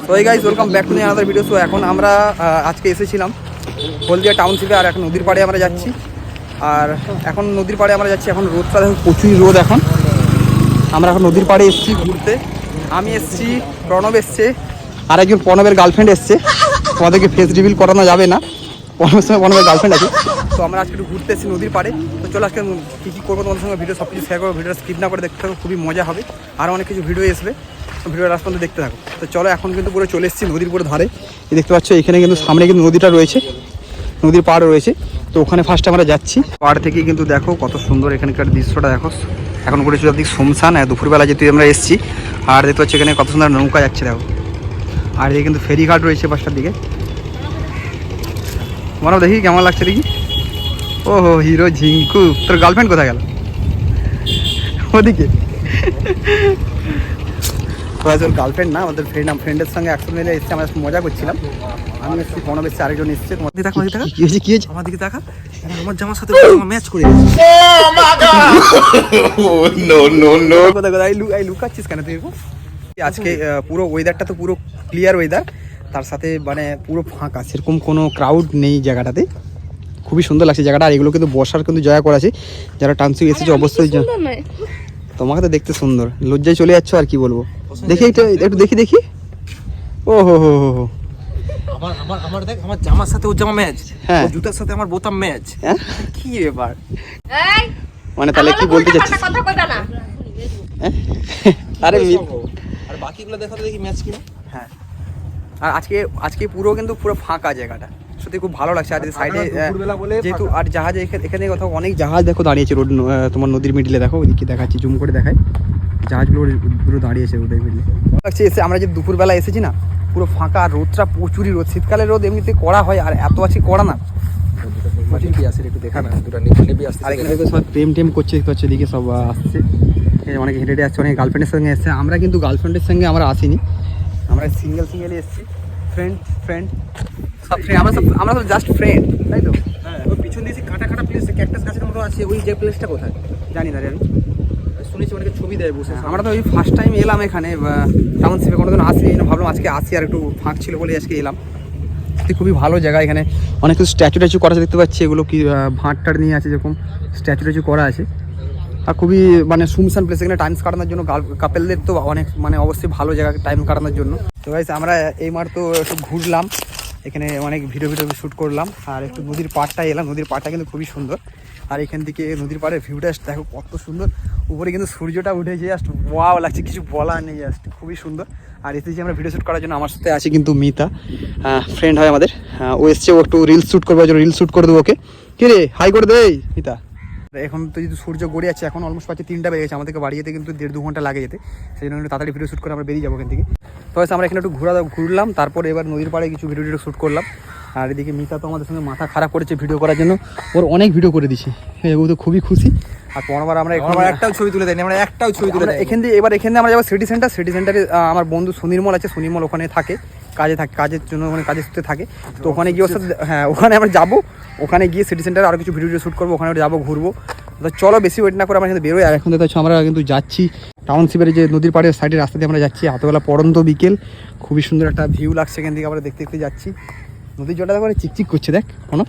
So এই guys welcome back to another video. So এখন আমরা আজকে এসেছিলাম হলদিয়া টাউনশিপে, আর এখন নদীর পাড়ে আমরা যাচ্ছি। আর এখন নদীর পাড়ে আমরা যাচ্ছি, এখন রোদটা দেখো প্রচুর রোদ। এখন আমরা এখন নদীর পাড়ে এসেছি ঘুরতে। আমি এসেছি, প্রণব এসছে, আর একজন প্রণবের গার্লফ্রেন্ড এসছে। তোমাদেরকে ফেস রিভিল করানো যাবে না, প্রণবের সঙ্গে প্রণবের গার্লফ্রেন্ড আছে। তো আমরা আজকে একটু ঘুরতে এসেছি নদীর পাড়ে। তো চলো আজকে কী কী করবো তোমাদের সঙ্গে ভিডিও সব কিছু শেয়ার করবো। ভিডিওটা স্কিপ না করে দেখতে থাকো, খুবই মজা হবে। আর অনেক কিছু ভিডিও আসবে, ভিডিও লাস্ট পর্যন্ত দেখতে থাকো। তো চলো এখন কিন্তু পুরো চলে এসেছি নদীর পুরো ধারে। দেখতে পাচ্ছ এখানে কিন্তু সামনে কিন্তু নদীটা রয়েছে, নদীর পাড় রয়েছে। তো ওখানে ফার্স্টে আমরা যাচ্ছি। পাড় থেকে কিন্তু দেখো কত সুন্দর এখানকার দৃশ্যটা দেখো। এখন করে চতুর্দিক শুনশান, দুপুরবেলা যেহেতু আমরা এসেছি। আর দেখতে পাচ্ছি এখানে কত সুন্দর নৌকা যাচ্ছে দেখো। আর এদিকে কিন্তু ফেরিঘাট রয়েছে পাশটার দিকে। মনে দেখি কেমন লাগছে দেখি। ও হো হিরো ঝিঙ্কু, তোর গার্লফ্রেন্ড কোথায় গেল? ওদিকে তোর গার্লফ্রেন্ড না, আমাদের ফ্রেন্ডের সঙ্গে একসঙ্গে মিলে এসেছে, আমরা মজা করছিলাম। আমি এসেছি, প্রণব এসছে, আরেকজন এসছে। তোমার দিকে দেখা, কি হয়েছে কি হয়েছে? আমার দিকে দেখা, আমার জামার সাথে ম্যাচ করে কোথায় লুকাচ্ছিস কেন তুই? আজকে পুরো ওয়েদারটা তো পুরো ক্লিয়ার ওয়েদার, তার সাথে মানে পুরো ফাঁকা, সেরকম কোনো ক্রাউড নেই জায়গাটাতে। খুবই সুন্দর লাগছে জায়গাটা। আর এগুলো কিন্তু বসার কিন্তু জায়গা করা আছে, যারা টানসিক এসেছে অবশ্যই। তোমাকে তো দেখতে সুন্দর, লজ্জায় চলে যাচ্ছ আর কি বলবো। দেখি একটু দেখি দেখি। ও হো হো হো, আমার দেখ, আমার জামার সাথে ওর জামা ম্যাচ, হ্যাঁ, জুতার সাথে আমার বোতাম ম্যাচ। কি ব্যাপার মানে? তাহলে কি বলতে চাচ্ছিস? আরে আর বাকিগুলো দেখাতে দেখি ম্যাচ কিনা। হ্যাঁ, আর আজকে পুরো কিন্তু পুরো ফাঁকা জায়গাটা, সত্যি খুব ভালো লাগছে। আর সাইডে যেহেতু আর জাহাজ এখানে কোথাও অনেক জাহাজ দেখো দাঁড়িয়েছে রোড, তোমার নদীর মিডিলে দেখো, ওইদিকে দেখাচ্ছি, জুম করে দেখাই, জাহাজগুলো পুরো দাঁড়িয়েছে রোডের মিডিলে। লাগছে এসে আমরা যে দুপুরবেলা এসেছি না, পুরো ফাঁকা, আর রোদটা প্রচুরই রোদ। শীতকালের রোদ এমনিতে কড়া হয়, আর এত আজকে কড়া না। একটু দেখা না, দুটো নেবি আসছে। আর এখানে সব প্রেম করছে, দেখতে পাচ্ছ এদিকে সব আসছে, অনেকে হেঁটে হেঁটে আসছে, অনেকে গার্লফ্রেন্ডের সঙ্গে এসছে। আমরা কিন্তু গার্লফ্রেন্ডের সঙ্গে আমরা আসিনি, আমরা সিঙ্গেলই এসেছি। ফ্রেন্ড সব ফ্রেন্ড, আমরা সব জাস্ট ফ্রেন্ড, তাই তো? হ্যাঁ, ওই পিছন দিয়ে কাটা প্লেস, ক্যাকটাস গাছের মতো আছে, ওই যে প্লেসটা কোথায় জানি না রে, আমি শুনেছি অনেকে ছবি দেয় বসে। আমরা তো ওই ফার্স্ট টাইম এলাম এখানে টাউনশিপে, কোনোদিন আসি না, ভাবলাম আজকে আসি, আর একটু ফাঁক ছিল বলে আজকে এলাম। খুবই ভালো জায়গা, এখানে অনেক কিছু স্ট্যাচু করা আছে দেখতে পাচ্ছি। এগুলো কি ভাঁটটার নিয়ে আছে, যেরকম স্ট্যাচু করা আছে। আর খুবই মানে শুনশান প্লেস, এখানে টাইম কাটানোর জন্য কাপেলদের তো অনেক মানে অবশ্যই ভালো জায়গা টাইম কাটানোর জন্য। তো গাইস আমরা এইমাত্র একটু ঘুরলাম, এখানে অনেক ভিডিও শ্যুট করলাম, আর একটু নদীর পাড়টায় এলাম। নদীর পাড়টা কিন্তু খুবই সুন্দর, আর এখান থেকে নদীর পাড়ের ভিউটা দেখো কত সুন্দর। উপরে কিন্তু সূর্যটা উঠেছে, জাস্ট ওয়াও লাগছে, কিছু বলার নেই, জাস্ট খুবই সুন্দর। আর এসেছি আমরা ভিডিও শ্যুট করার জন্য। আমার সাথে আছে কিন্তু মিতা, ফ্রেন্ড হয় আমাদের। ও এসছে, ও একটু রিলস শ্যুট করবে, রিলস শ্যুট করে দেবো ওকে। কে রে, হাই করে দে মিতা। এখন তো যেহেতু সূর্য গড়ে যাচ্ছে, এখন অলমোস্ট পাচ্ছে 3টা বেজে গেছে, আমাদেরকে বাড়ি যেতে কিন্তু 1.5-2 ঘন্টা লাগে যেতে। সেই জন্য তাড়াতাড়ি ভিডিও শ্যুট করে আমরা বেরিয়ে যাবো এখান থেকে। তো আমরা এখানে একটু ঘুরলাম, তারপরে এবার নদীর পাড়ে কিছু ভিডিও শ্যুট করলাম। আর এদিকে মিতা তো আমাদের সঙ্গে মাথা খারাপ করেছে ভিডিও করার জন্য, ওর অনেক ভিডিও করে দিচ্ছে, ও তো খুবই খুশি। আর পরবার আমরা একটাও ছবি তুলে দেয়নি, আমরা একটাও ছবি তুলে দেয়। এখানে আমরা যাবো সিটি সেন্টারে। আমার বন্ধু সুনির্মল আছে, সুনির্মল ওখানে থাকে, কাজের জন্য, মানে কাজের সূত্রে থাকে। তো ওখানে গিয়ে ওর সাথে, হ্যাঁ ওখানে আমরা যাবো, ওখানে গিয়ে সিটি সেন্টারে আরও কিছু ভিডিও শ্যুট করবো, ওখানে যাবো, ঘুরবো। তো চলো বেশি ওয়েট না করে আমরা কিন্তু বেরোই। আর এখন দেখতে আমরা কিন্তু যাচ্ছি টাউনশিপের যে নদীর পাড়ের সাইডের রাস্তা দিয়ে আমরা যাচ্ছি। হাতবেলা পড়ন্ত বিকেল, খুবই সুন্দর একটা ভিউ লাগছে এখান থেকে। আমরা দেখতে যাচ্ছি, নদীর জলটা দেখো চিকচিক করছে, দেখ কোনো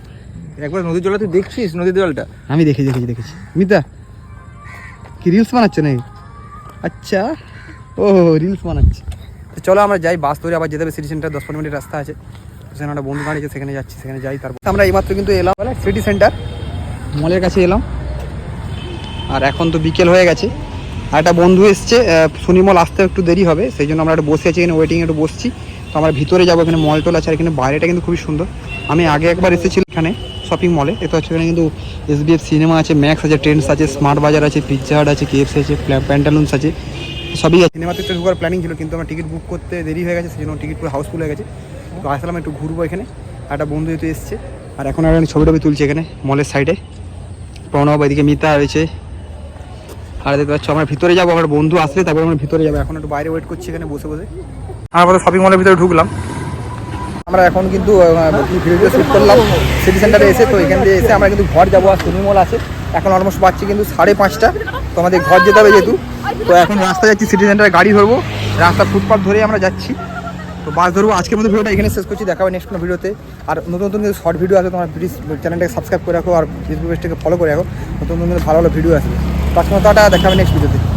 একবার নদীর জলটা তুই দেখছিস? নদীর জলটা আমি দেখেছি। মিতা কি রিলস বানাচ্ছে নাকি? আচ্ছা, ও রিলস বানাচ্ছে। তো চলো আমরা যাই, বাস ধরে আবার যেতে হবে সিটি সেন্টার, 10-15 মিনিট রাস্তা আছে। সেখানে একটা বন্ধু দাঁড়িয়েছে, সেখানে যাচ্ছি, সেখানে যাই। তারপর আমরা এইমাত্র কিন্তু এলাম সিটি সেন্টার মলের কাছে এলাম। আর এখন তো বিকেল হয়ে গেছে, আর একটা বন্ধু এসছে, সুনির্মল আসতে একটু দেরি হবে, সেই জন্য আমরা একটু বসে আছি এখানে, ওয়েটিং একটু বসছি। তো আমরা ভিতরে যাবো, এখানে মল টল আছে, আর এখানে বাইরেটা কিন্তু খুবই সুন্দর। আমি আগে একবার এসেছিলাম এখানে শপিং মলে, এতো হচ্ছে এখানে কিন্তু SBF সিনেমা আছে, ম্যাক্স আছে, ট্রেন্ডস আছে, স্মার্ট বাজার আছে, পিৎজা হাট আছে, KFC আছে, প্যান্টালুন্স আছে, সবই আছে। সিনেমাতে একটু ঢোকার প্ল্যানিং ছিল, কিন্তু আমার টিকিট বুক করতে দেরি হয়ে গেছে, সেই জন্য টিকিট পুরো হাউসফুল হয়ে গেছে। তো আসলাম একটু ঘুরবো এখানে, একটা বন্ধু যেহেতু এসছে। আর এখন আর ছবি তুলছে এখানে মলের সাইডে, প্রণব, এদিকে মিতা রয়েছে। আর দেখতে পাচ্ছ আমরা ভিতরে যাবো, আমার বন্ধু আসলে তারপরে আমরা ভিতরে যাবো। এখন একটু বাইরে ওয়েট করছি এখানে বসে। আমরা শপিং মলের ভিতরে ঢুকলাম। আমরা এখন কিন্তু ভিডিও শ্যুট করলাম সিটি সেন্টারে এসে। তো এখান দিয়ে এসে আমরা কিন্তু ঘর যাবো, আর সুনির্মল আছে। এখন অলমোস্ট পাচ্ছি কিন্তু 5:30, তো আমাদের ঘর যেতে হবে যেহেতু। তো এখন রাস্তা যাচ্ছি সিটি সেন্টারে, গাড়ি ধরবো, রাস্তা ফুটপাথ ধরে আমরা যাচ্ছি। তো বাস ধরবো। আজকের মতো ভিডিওটা এখানে শেষ করছি, দেখা হবে নেক্সট কোনো ভিডিওতে। আর নতুন নতুন কিছু শর্ট ভিডিও আছে, তোমার প্লিজ চ্যানেলটাকে সাবস্ক্রাইব করে রাখো আর ফেসবুক পেজটাকে ফলো করে রাখো, নতুন নতুন ভালো ভালো ভিডিও আসবে। তো আজকের মতো দেখা হবে নেক্সট ভিডিওতে।